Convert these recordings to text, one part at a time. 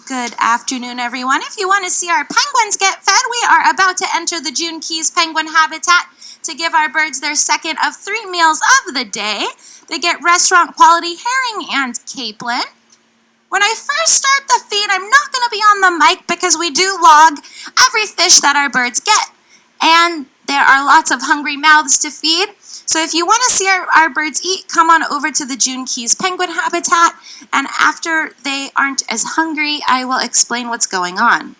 Good afternoon, everyone. If you want to see our penguins get fed, we are about to enter the June Keys penguin habitat to give our birds their second of 3 meals of the day. They get restaurant quality herring and capelin. When I first start the feed, I'm not going to be on the mic because we do log every fish that our birds get. And there are lots of hungry mouths to feed. So if you want to see our birds eat, come on over to the June Keys penguin habitat. And after they aren't as hungry, I will explain what's going on.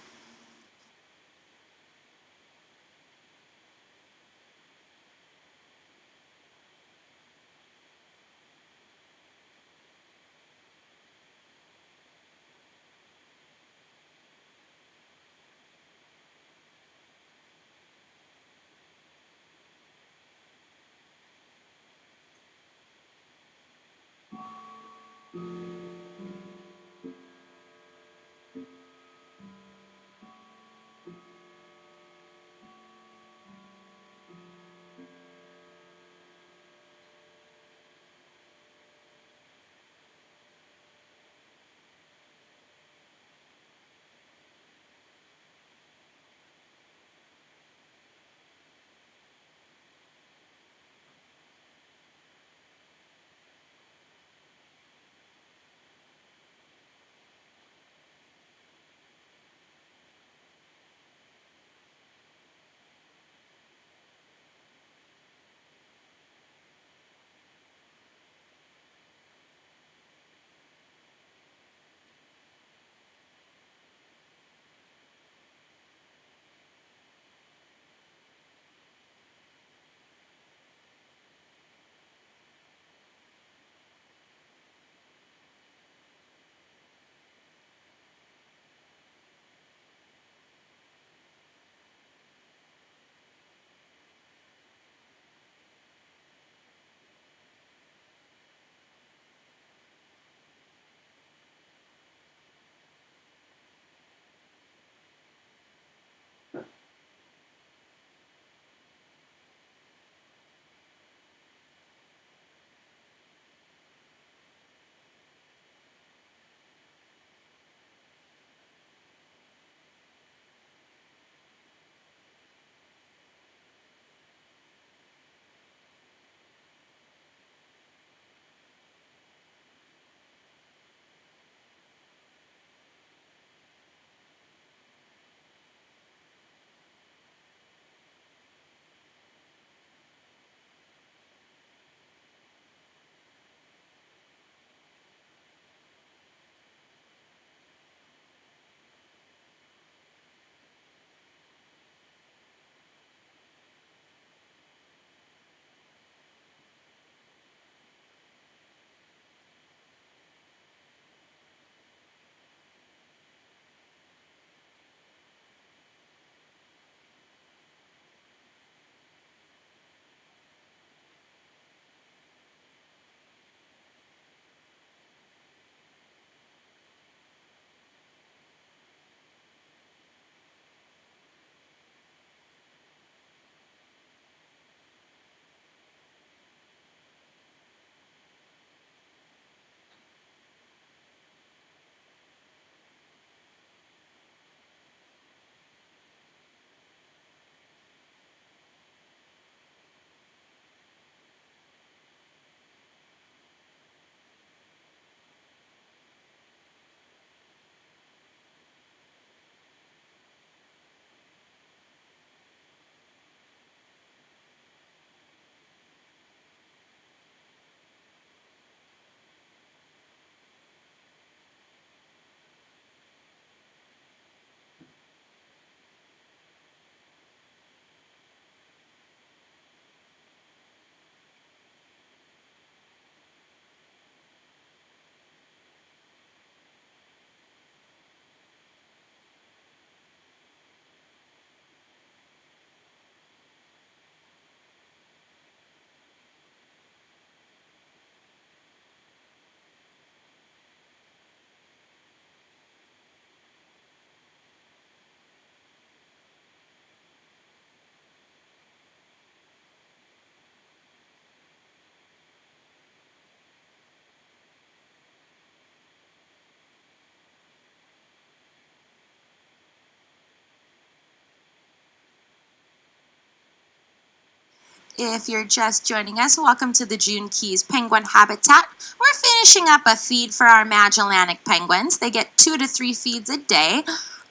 If you're just joining us, welcome to the June Keys Penguin Habitat. We're finishing up a feed for our Magellanic penguins. They get 2 to 3 feeds a day.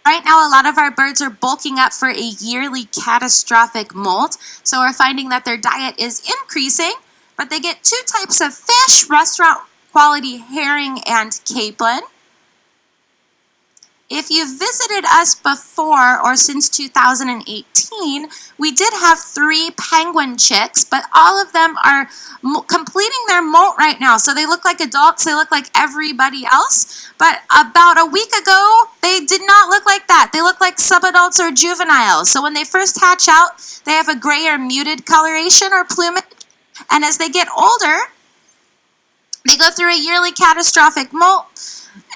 Right now, a lot of our birds are bulking up for a yearly catastrophic molt, so we're finding that their diet is increasing, but they get 2 types of fish, restaurant quality herring and capelin. If you've visited us before or since 2018, we did have 3 penguin chicks, but all of them are completing their molt right now. So they look like adults, they look like everybody else. But about a week ago, they did not look like that. They look like subadults or juveniles. So when they first hatch out, they have a gray or muted coloration or plumage. And as they get older, they go through a yearly catastrophic molt,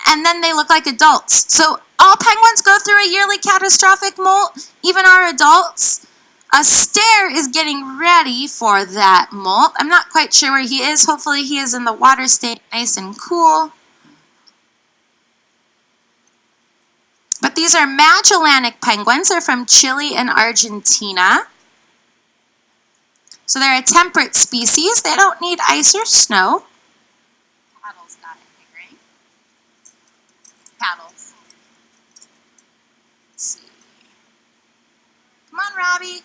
and then they look like adults. So all penguins go through a yearly catastrophic molt, even our adults. A stare is getting ready for that molt. I'm not quite sure where he is. Hopefully he is in the water staying nice and cool. But these are Magellanic penguins. They're from Chile and Argentina. So they're a temperate species. They don't need ice or snow. Paddles got it, Hickory. Paddles. Let's see. Come on, Robbie.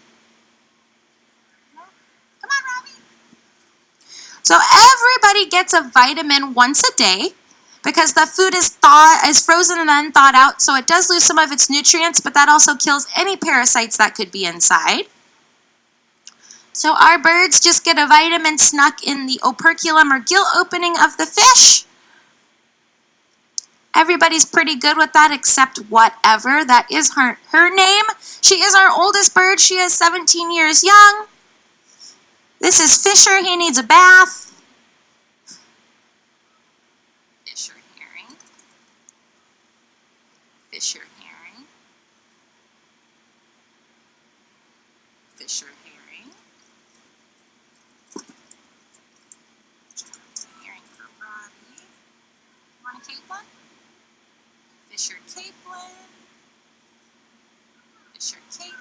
Come on, Robbie. So everybody gets a vitamin once a day because the food is frozen and then thawed out, so it does lose some of its nutrients, but that also kills any parasites that could be inside. So our birds just get a vitamin snuck in the operculum or gill opening of the fish. Everybody's pretty good with that except whatever. That is her name. She is our oldest bird. She is 17 years young. This is Fisher. He needs a bath. Fisher herring. Fisher herring. Fisher herring. Herring for Robbie. Want a capelin? Fisher capelin. Fisher capelin.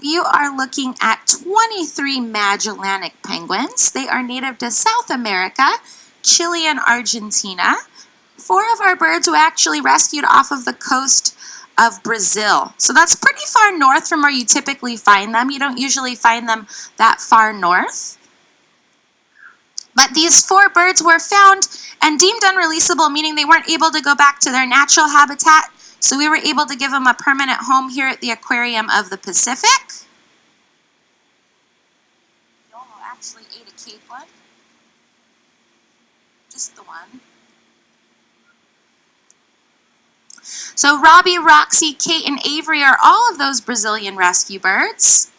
You are looking at 23 Magellanic penguins. They are native to South America, Chile, and Argentina. 4 of our birds were actually rescued off of the coast of Brazil. So that's pretty far north from where you typically find them. You don't usually find them that far north. But these 4 birds were found and deemed unreleasable, meaning they weren't able to go back to their natural habitat. So we were able to give them a permanent home here at the Aquarium of the Pacific. Yolo actually ate a capelin. Just the one. So Robbie, Roxy, Kate, and Avery are all of those Brazilian rescue birds.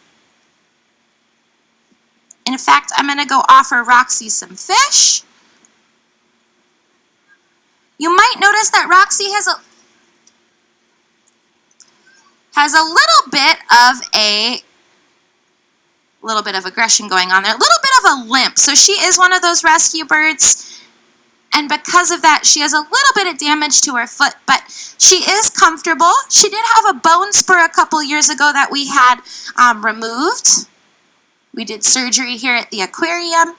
In fact, I'm going to go offer Roxy some fish. You might notice that Roxy has a little bit of aggression going on there, a little bit of a limp. So she is one of those rescue birds, and because of that, she has a little bit of damage to her foot, but she is comfortable. She did have a bone spur a couple years ago that we had removed. We did surgery here at the aquarium.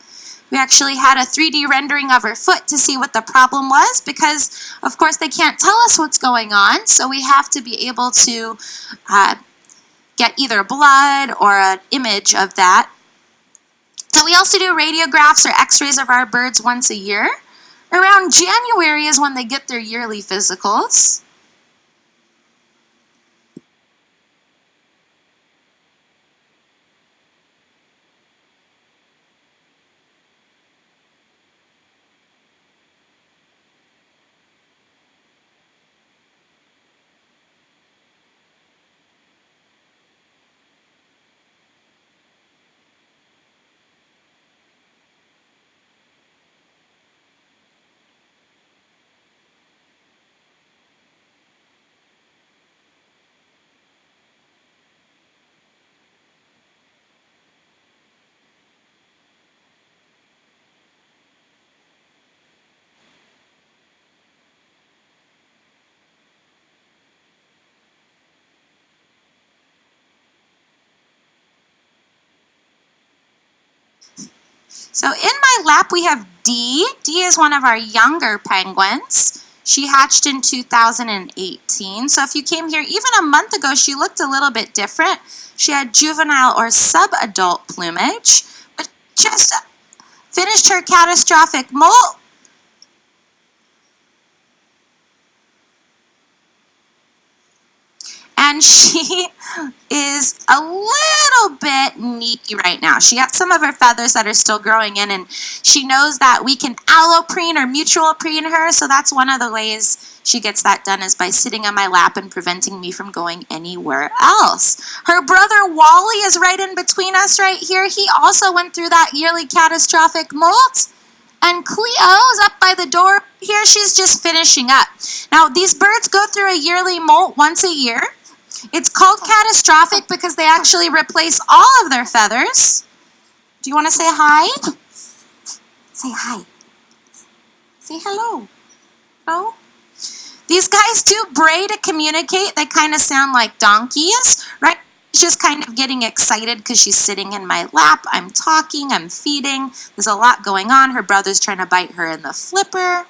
We actually had a 3D rendering of her foot to see what the problem was because, of course, they can't tell us what's going on, so we have to be able to get either blood or an image of that. So we also do radiographs or x-rays of our birds once a year. Around January is when they get their yearly physicals. So in my lap we have Dee. Dee is one of our younger penguins. She hatched in 2018. So if you came here even a month ago, she looked a little bit different. She had juvenile or sub-adult plumage, but just finished her catastrophic molt. And she is a little bit needy right now. She has some of her feathers that are still growing in, and she knows that we can alloprene or mutual preen her, so that's one of the ways she gets that done is by sitting on my lap and preventing me from going anywhere else. Her brother Wally is right in between us right here. He also went through that yearly catastrophic molt. And Cleo is up by the door here. She's just finishing up. Now, these birds go through a yearly molt once a year. It's called catastrophic because they actually replace all of their feathers. Do you want to say hi? Say hi. Say hello. Hello? These guys do bray to communicate. They kind of sound like donkeys, right? She's just kind of getting excited because she's sitting in my lap. I'm talking, I'm feeding. There's a lot going on. Her brother's trying to bite her in the flipper.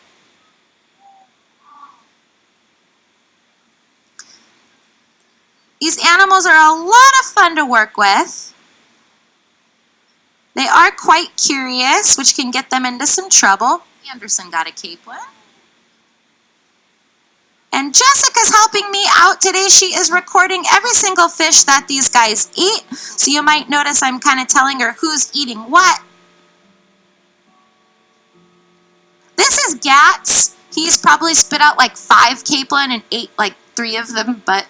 These animals are a lot of fun to work with. They are quite curious, which can get them into some trouble. Anderson got a capelin. And Jessica's helping me out today. She is recording every single fish that these guys eat. So you might notice I'm kind of telling her who's eating what. This is Gats. He's probably spit out like 5 capelin and ate like 3 of them, but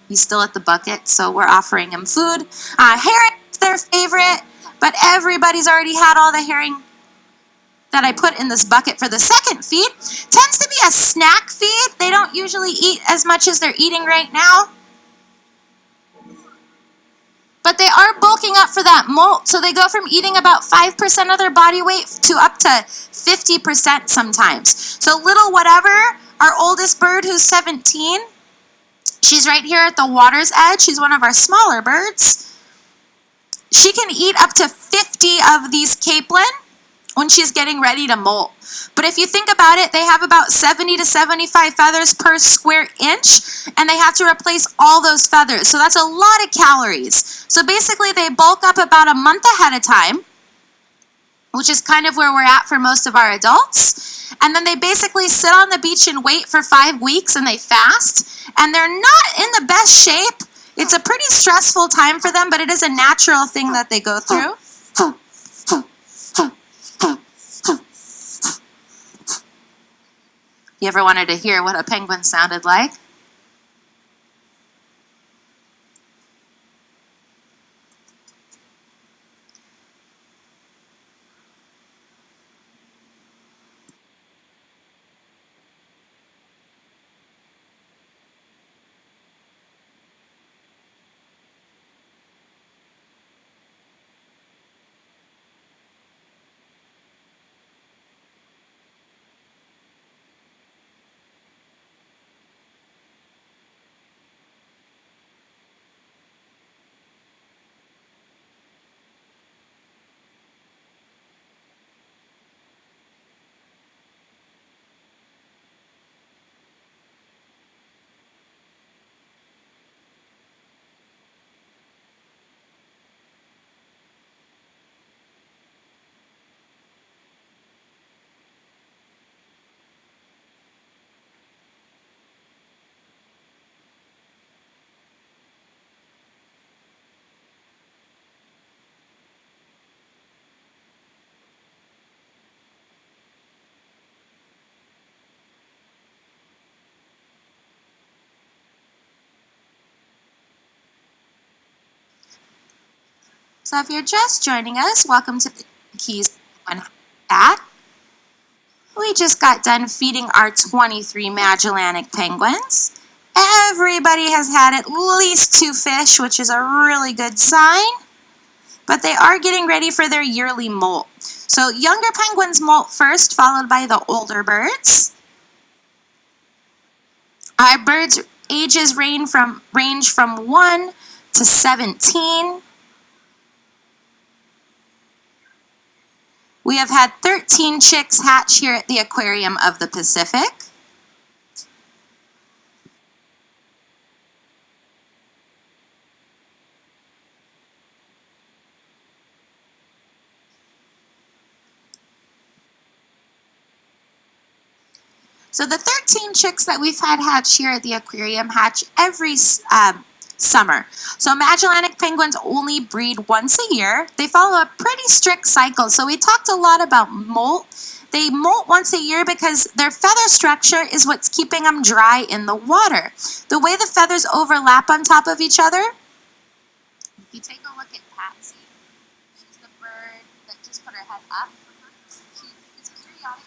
he's still at the bucket, so we're offering him food. Herring is their favorite, but everybody's already had all the herring that I put in this bucket for the second feed. Tends to be a snack feed. They don't usually eat as much as they're eating right now. But they are bulking up for that molt, so they go from eating about 5% of their body weight to up to 50% sometimes. So little whatever, our oldest bird who's 17, she's right here at the water's edge. She's one of our smaller birds. she can eat up to 50 of these capelin when she's getting ready to molt. But if you think about it, they have about 70 to 75 feathers per square inch, and they have to replace all those feathers. So that's a lot of calories. So basically, they bulk up about a month ahead of time, which is kind of where we're at for most of our adults. And then they basically sit on the beach and wait for 5 weeks, and they fast. And they're not in the best shape. It's a pretty stressful time for them, but it is a natural thing that they go through. You ever wanted to hear what a penguin sounded like? So if you're just joining us, welcome to the Keys Penguin Habitat. We just got done feeding our 23 Magellanic penguins. Everybody has had at least 2 fish, which is a really good sign. But they are getting ready for their yearly molt. So younger penguins molt first, followed by the older birds. Our birds' ages range from 1 to 17. We have had 13 chicks hatch here at the Aquarium of the Pacific. So the 13 chicks that we've had hatch here at the aquarium hatch every summer. So Magellanic penguins only breed once a year. They follow a pretty strict cycle. So we talked a lot about molt. They molt once a year because their feather structure is what's keeping them dry in the water. The way the feathers overlap on top of each other. If you take a look at Patsy, she's the bird that just put her head up. She is periodically.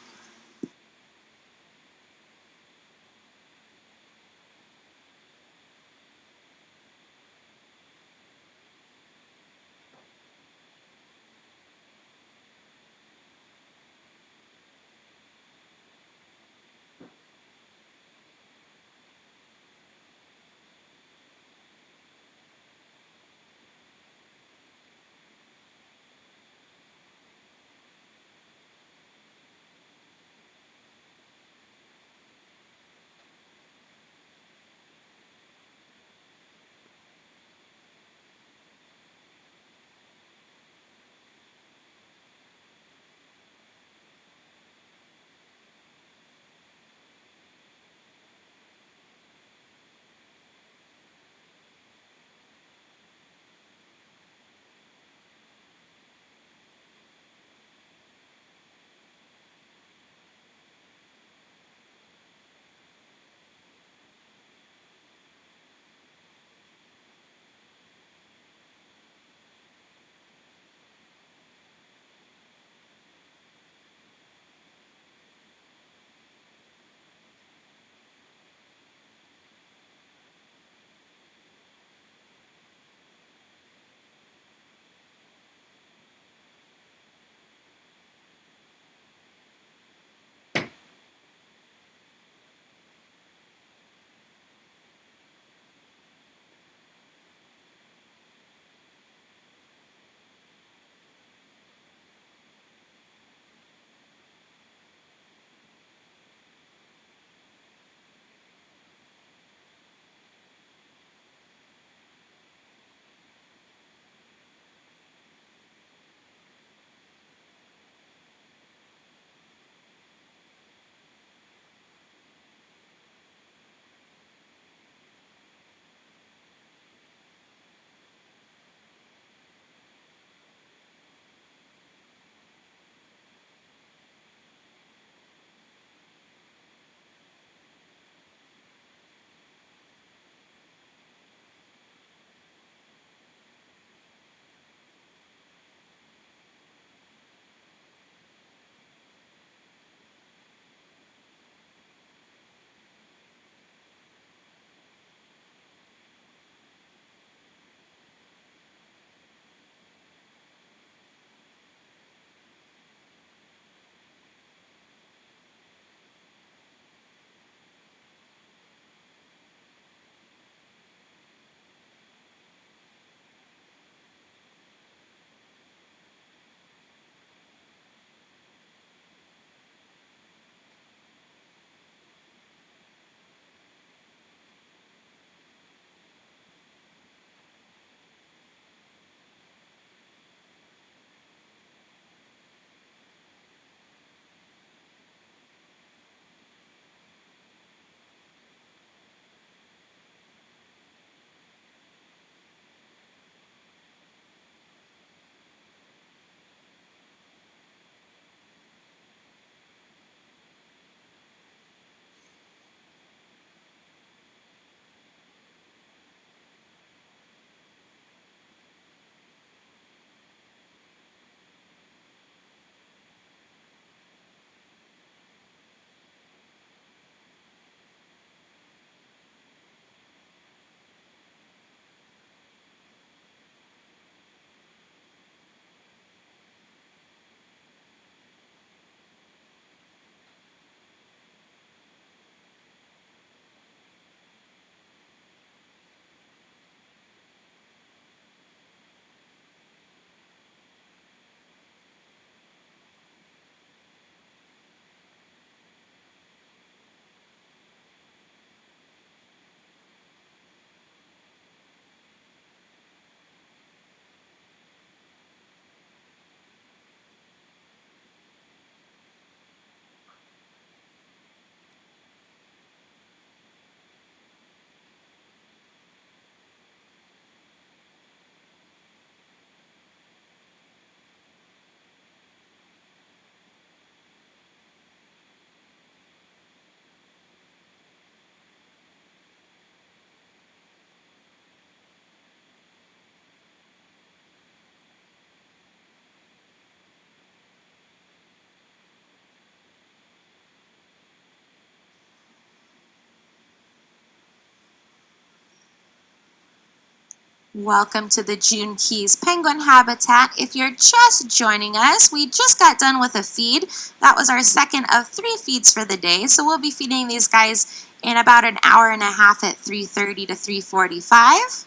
Welcome to the June Keys Penguin Habitat. If you're just joining us, we just got done with a feed. That was our second of 3 feeds for the day. So we'll be feeding these guys in about an hour and a half at 3:30 to 3:45.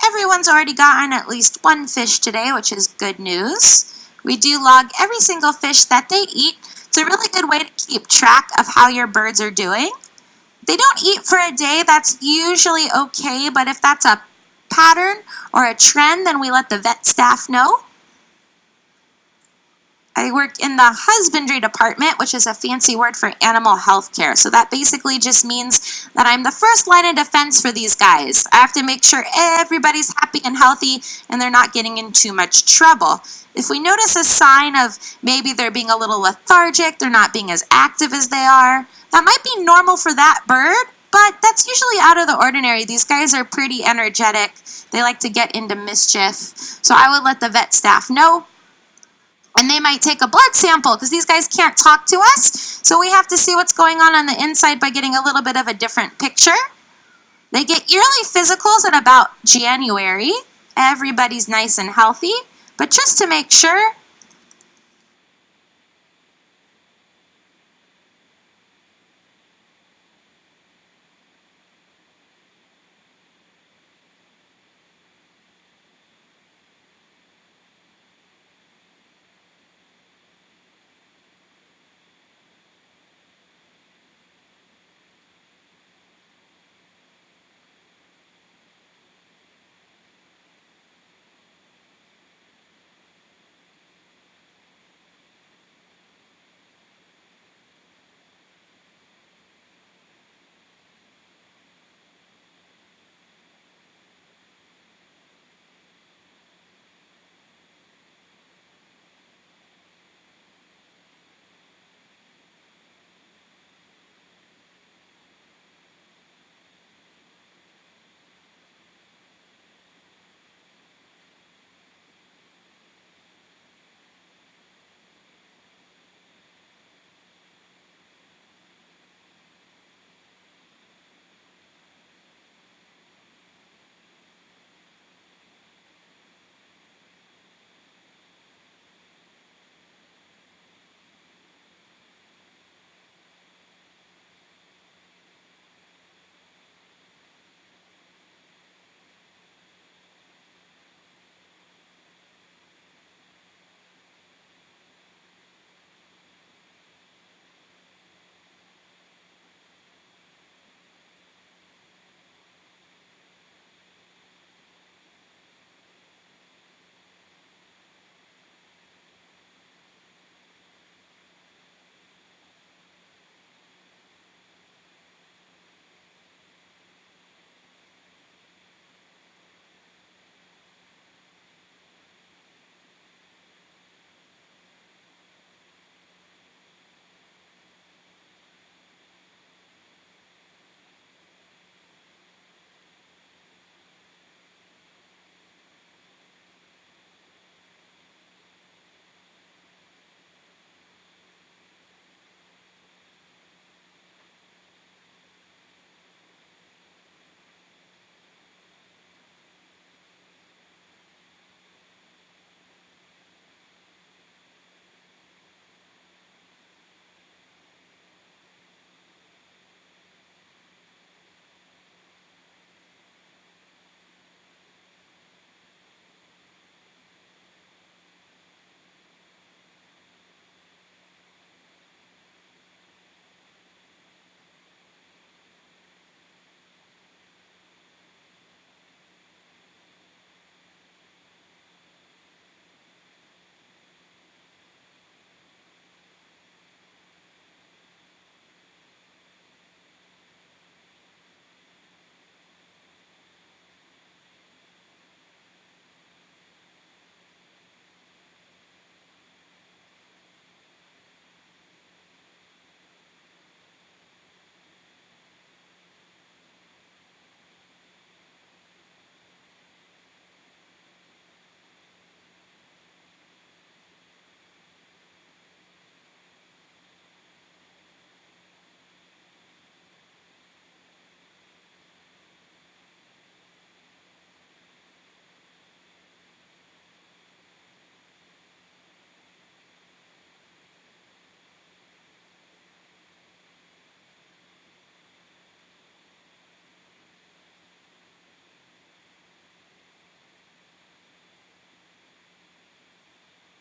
Everyone's already gotten at least one fish today, which is good news. We do log every single fish that they eat. It's a really good way to keep track of how your birds are doing. If they don't eat for a day, that's usually okay, but if that's a pattern or a trend, then we let the vet staff know. I work in the husbandry department, which is a fancy word for animal health care. So that basically just means that I'm the first line of defense for these guys. I have to make sure everybody's happy and healthy and they're not getting in too much trouble. If we notice a sign of maybe they're being a little lethargic, they're not being as active as they are, that might be normal for that bird, but that's usually out of the ordinary. These guys are pretty energetic. They like to get into mischief. So I would let the vet staff know. And they might take a blood sample because these guys can't talk to us. So we have to see what's going on the inside by getting a little bit of a different picture. They get yearly physicals in about January. Everybody's nice and healthy. But just to make sure,